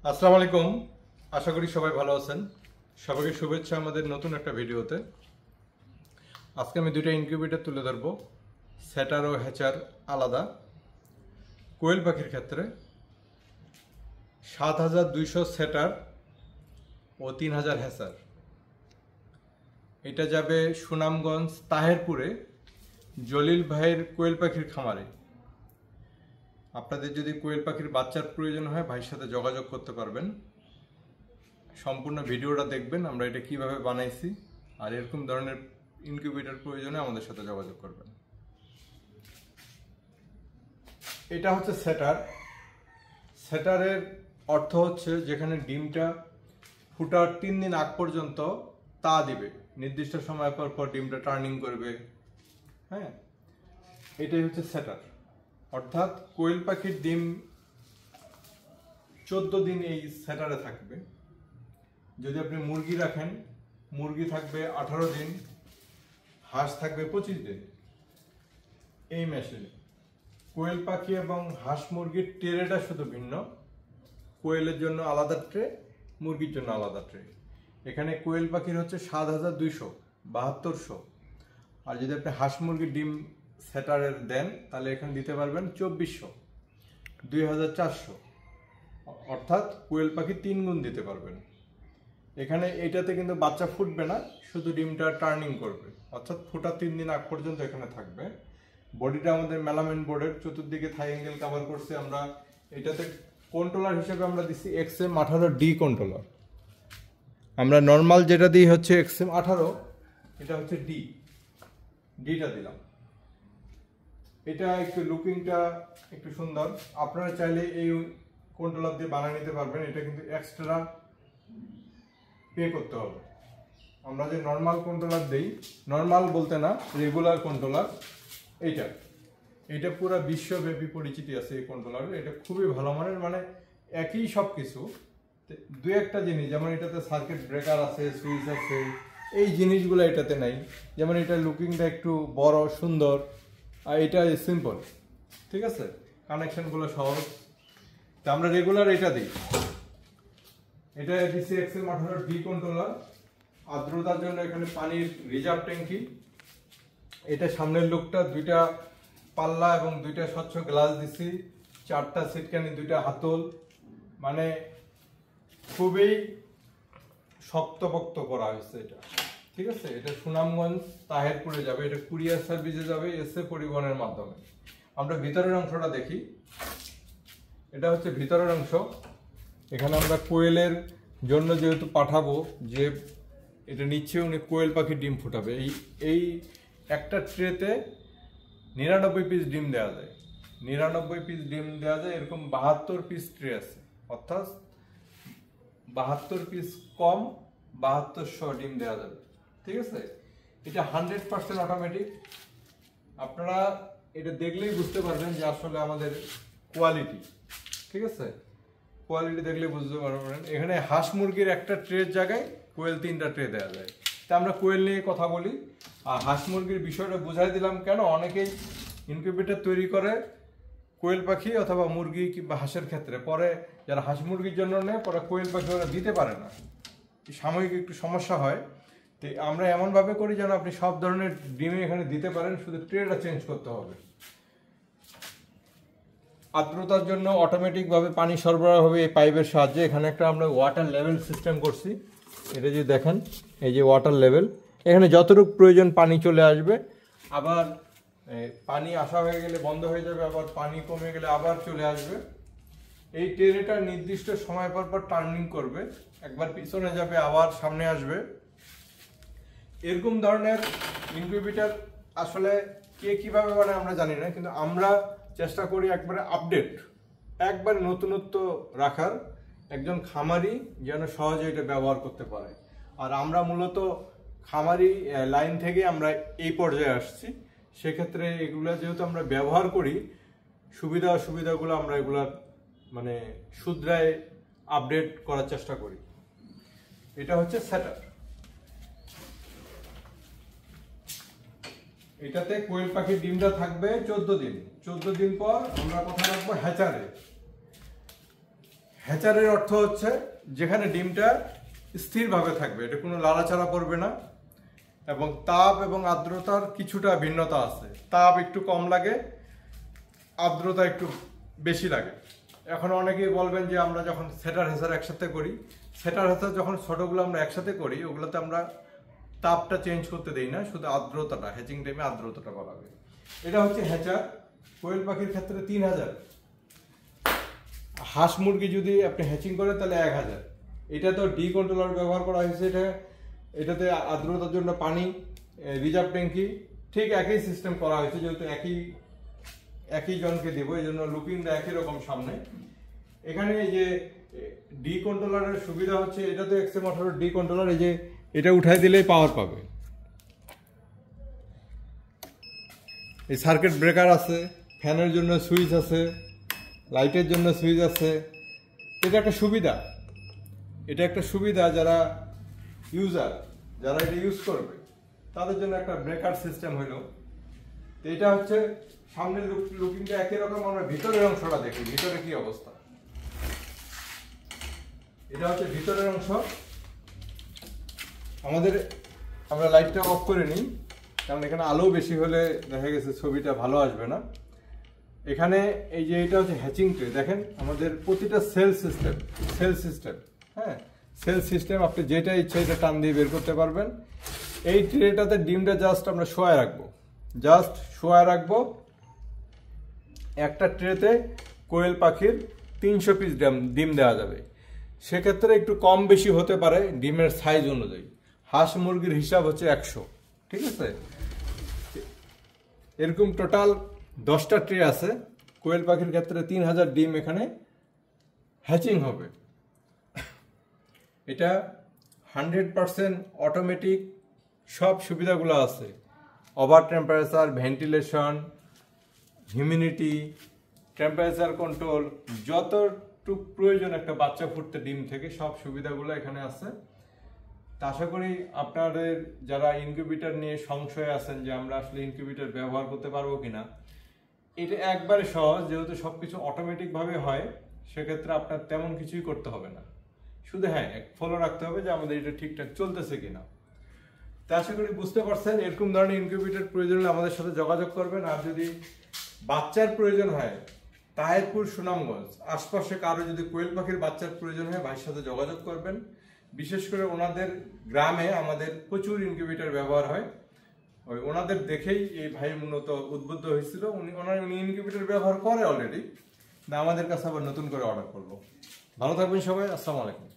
আসসালামু আলাইকুম। আশা করি সবাই ভালো আছেন। সবাইকে শুভেচ্ছা আমাদের নতুন একটা ভিডিওতে। আজকে আমি দুইটা ইনকিউবেটর তুলে ধরবো, সেটার ও হ্যাচার আলাদা। কোয়েল পাখির ক্ষেত্রে ৭,২০০ সেটার ও ৩,০০০ হ্যাচার। এটা যাবে সুনামগঞ্জ তাহেরপুরে জলিল ভাইয়ের কোয়েল পাখির খামারে। আপনাদের যদি কোয়েল পাখির বাচ্চার প্রয়োজন হয় ভাইয়ের সাথে যোগাযোগ করতে পারবেন। সম্পূর্ণ ভিডিওটা দেখবেন আমরা এটা কিভাবে বানাইছি, আর এরকম ধরনের ইনকিউবেটর প্রয়োজনে আমাদের সাথে যোগাযোগ করবেন। এটা হচ্ছে সেটার। সেটারের অর্থ হচ্ছে যেখানে ডিমটা ফুটার 3 দিন আগ পর্যন্ত তা দিবে, নির্দিষ্ট সময় পর পর ডিমটা টার্নিং করবে। হ্যাঁ, এটাই হচ্ছে সেটার। অর্থাৎ কোয়েল পাখির ডিম 14 দিন এই সেটারে থাকবে। যদি আপনি মুরগি রাখেন, মুরগি থাকবে 18 দিন, হাঁস থাকবে 25 দিন এই মেশিনে। কোয়েল পাখি এবং হাঁস মুরগির ট্রেটা শুধু ভিন্ন। কোয়েলের জন্য আলাদা ট্রে, মুরগির জন্য আলাদা ট্রে। এখানে কোয়েল পাখির হচ্ছে ৭,২০০ ৭,২০০, আর যদি আপনি হাঁস মুরগির ডিম সেটারের দেন তাহলে এখানে দিতে পারবেন ২৪০০, ২,৪০০। অর্থাৎ কোয়েল পাখি 3 গুণ দিতে পারবেন। এখানে এটাতে কিন্তু বাচ্চা ফুটবে না, শুধু ডিমটা টার্নিং করবে। অর্থাৎ ফোটার 3 দিন আগ পর্যন্ত এখানে থাকবে। বডিটা আমাদের মেলামাইন বোর্ডের, চতুর্দিকে থাই অ্যাঙ্গেল কভার করছে আমরা। এটাতে কন্ট্রোলার হিসেবে আমরা দিচ্ছি XM18D কন্ট্রোলার। আমরা নর্মাল যেটা দিই হচ্ছে XM18, এটা হচ্ছে ডিটা দিলাম। এটা একটু লুকিংটা একটু সুন্দর। আপনারা চাইলে এই কন্ট্রোলার দিয়ে বানিয়ে নিতে পারবেন। এটা কিন্তু এক্সট্রা পে করতে হবে। আমরা যে নর্মাল কন্ট্রোলার দেই, নর্মাল বলতে না, রেগুলার কন্ট্রোলার, এইটা পুরো বিশ্বব্যাপী পরিচিতি আছে এই কন্ট্রোলারের। এটা খুবই ভালো মানের, মানে একই সব কিছু, দু একটা জিনিস, যেমন এটাতে সার্কিট ব্রেকার আছে, সুইচ আছে, এই জিনিসগুলো এটাতে নাই। যেমন এটা লুকিংটা একটু বড় সুন্দর, আর এটা সিম্পল, ঠিক আছে, কানেকশনগুলো সহজ। তা আমরা রেগুলার এটা দিই। এটা দিচ্ছি XM18D কন্ট্রোলার। আর্দ্রতার জন্য এখানে পানির রিজার্ভ ট্যাঙ্কি। এটা সামনের লুকটা, 2টা পাল্লা এবং 2টা স্বচ্ছ গ্লাস দিছি, 4টা সিটকানি, 2টা হাতল, মানে খুবই শক্তপোক্ত করা হয়েছে এটা, ঠিক আছে। এটা সুনামগঞ্জ তাহেরপুরে যাবে, এটা কুরিয়ার সার্ভিসে যাবে, এসএ পরিবহনের মাধ্যমে। আমরা ভিতরের অংশটা দেখি। এটা হচ্ছে ভিতরের অংশ। এখানে আমরা কোয়েলের জন্য যেহেতু পাঠাবো, যে এটা নিচ্ছে উনি কোয়েল পাখির ডিম ফুটাবে, এই একটা ট্রেতে 99 পিস ডিম দেওয়া যায়। 99 পিস ডিম দেওয়া যায়। এরকম 72 পিস ট্রে আছে, অর্থাৎ 72 পিস কম 7200 ডিম দেওয়া যাবে, ঠিক আছে। এটা 100% অটোমেটিক। আপনারা এটা দেখলেই বুঝতে পারবেন যে আসলে আমাদের কোয়ালিটি, ঠিক আছে। কোয়ালিটি দেখলে বুঝতে পারবেন। এখানে হাঁস মুরগির একটা ট্রের জায়গায় কোয়েল 3টা ট্রে দেওয়া যায়। তা আমরা কোয়েল নিয়ে কথা বলি, আর হাঁস মুরগির বিষয়টা বুঝাই দিলাম কেন। অনেকেই ইনকিউবেটর তৈরি করে কোয়েল পাখি অথবা মুরগি কিংবা হাঁসের ক্ষেত্রে, পরে যারা হাঁস মুরগির জন্য নেয় পরে কোয়েল পাখি ওরা দিতে পারে না, সাময়িক একটু সমস্যা হয়। তো আমরা এমনভাবে করি যেন আপনি সব ধরনের ডিমে এখানে দিতে পারেন, শুধু ট্রেটা চেঞ্জ করতে হবে। আর্দ্রতার জন্য অটোমেটিকভাবে পানি সরবরাহ হবে এই পাইপের সাহায্যে। এখানে একটা আমরা ওয়াটার লেভেল সিস্টেম করছি। এটা যদি দেখেন, এই যে ওয়াটার লেভেল, এখানে যতটুকু প্রয়োজন পানি চলে আসবে, আবার পানি আসা হয়ে গেলে বন্ধ হয়ে যাবে, আবার পানি কমে গেলে আবার চলে আসবে। এই ট্রেটা নির্দিষ্ট সময় পর পর টার্নিং করবে, একবার পিছনে যাবে আবার সামনে আসবে। এরকম ধরনের ইনকিউবেটর আসলে কে কিভাবে বানায় আমরা জানি না, কিন্তু আমরা চেষ্টা করি একবারে আপডেট, একবারে নতুনত্ব রাখার, একজন খামারি যেন সহজে এটা ব্যবহার করতে পারে। আর আমরা মূলত খামারি লাইন থেকে আমরা এই পর্যায়ে আসছি, সেক্ষেত্রে এগুলো যেহেতু আমরা ব্যবহার করি, সুবিধা অসুবিধাগুলো আমরা এগুলার মানে শুধরায় আপডেট করার চেষ্টা করি। এটা হচ্ছে সেটার। এটাতে কোয়েল পাখির ডিমটা থাকবে 14 দিন। 14 দিন পর আমরা কথা রাখবো হ্যাচারে। হ্যাচারের অর্থ হচ্ছে যেখানে ডিমটা স্থিরভাবে থাকবে, এটা কোনো লাড়াচাড়া পড়বে না, এবং তাপ এবং আর্দ্রতার কিছুটা ভিন্নতা আছে। তাপ একটু কম লাগে, আর্দ্রতা একটু বেশি লাগে। এখন অনেকেই বলবেন যে আমরা যখন সেটার হ্যাচার একসাথে করি, সেটার হ্যাচার যখন ছোটগুলো আমরা একসাথে করি, ওগুলোতে আমরা তাপটা চেঞ্জ করতে দেই না, শুধু আর্দ্রতাটা, হ্যাচিং টাইমে আর্দ্রতাটা বাড়াবে। এটা হচ্ছে হ্যাচার। কোয়েল পাখির ক্ষেত্রে 3000, হাঁস মুরগি যদি আপনি হ্যাচিং করেন তাহলে 1000। এটা তো ডি কন্ট্রোলার ব্যবহার করা হয়েছে, এটাতে আর্দ্রতার জন্য পানি, রিজার্ভ ট্যাঙ্কি, ঠিক একই সিস্টেম করা হয়েছে, যেহেতু একই জনকে দেবো, এই জন্য লুকিংটা একই রকম সামনে। এখানে এই যে ডি কন্ট্রোলারের সুবিধা হচ্ছে, এটা তো XM18 ডি কন্ট্রোলার, এই যে এটা উঠাই দিলেই পাওয়ার পাবে। এই সার্কিট ব্রেকার আছে, ফ্যানের জন্য সুইচ আছে, লাইটের জন্য সুইচ আছে। এটা একটা সুবিধা, এটা একটা সুবিধা যারা ইউজার, যারা এটা ইউজ করবে তাদের জন্য একটা ব্রেকার সিস্টেম হলো। তো এটা হচ্ছে সামনের লুকিংটা একই রকম। আমরা ভিতরের অংশটা দেখি, ভিতরে কি অবস্থা। এটা হচ্ছে ভিতরের অংশ। আমরা লাইটটা অফ করে নিই, কারণ এখানে আলো বেশি হলে দেখা গেছে ছবিটা ভালো আসবে না। এখানে এই যে এটা হচ্ছে হ্যাচিং ট্রে, দেখেন আমাদের প্রতিটা সেল সিস্টেম, হ্যাঁ সেল সিস্টেম। আপনি যেটা ইচ্ছা এটা টান দিয়ে বের করতে পারবেন। এই ট্রেটাতে ডিমটা জাস্ট আমরা শোয়ায় রাখবো। একটা ট্রেতে কোয়েল পাখির 300 পিস ডিম দেওয়া যাবে। সেক্ষেত্রে একটু কম বেশি হতে পারে ডিমের সাইজ অনুযায়ী। হাঁস মুরগির হিসাব হচ্ছে 100, ঠিক আছে। এরকম টোটাল 10টা ট্রে আছে। কোয়েল পাখির ক্ষেত্রে 3000 ডিম এখানে হ্যাচিং হবে। এটা 100% অটোমেটিক, সব সুবিধাগুলো আছে। Over temperature, ventilation, humidity, temperature control, যতটুকু প্রয়োজন একটা বাচ্চা ফুটতে ডিম থেকে, সব সুবিধাগুলো এখানে আছে। তা আশা করি আপনাদের যারা ইনকিউবেটর নিয়ে সংশয় আছেন যে আমরা আসলে ইনকিউবেটর ব্যবহার করতে পারবো কিনা, এটা একবারে সহজ। যেহেতু সবকিছু অটোমেটিক ভাবে হয়, সেক্ষেত্রে আপনার তেমন কিছুই করতে হবে না। শুধু হ্যাঁ ফলো রাখতে হবে যে আমাদের এটা ঠিকঠাক চলতেছে কিনা। তা আশা করি বুঝতে পারছেন। এরকম ধরনের ইনকিউবেটর প্রয়োজন হলে আমাদের সাথে যোগাযোগ করবেন। আর যদি বাচ্চার প্রয়োজন হয়, তাহিরপুর, সুনামগঞ্জ আশপাশে কারো যদি কোয়েল পাখির বাচ্চার প্রয়োজন হয়, ভাইয়ের সাথে যোগাযোগ করবেন। বিশেষ করে ওনাদের গ্রামে আমাদের প্রচুর ইনকিউবেটর ব্যবহার হয়। ওনাদের দেখেই এই ভাই মূলত উদ্বুদ্ধ হয়েছিল। উনি ইনকিউবেটর ব্যবহার করে অলরেডি, আমাদের কাছে আবার নতুন করে অর্ডার করলো। ভালো থাকবেন সবাই, আসসালামু আলাইকুম।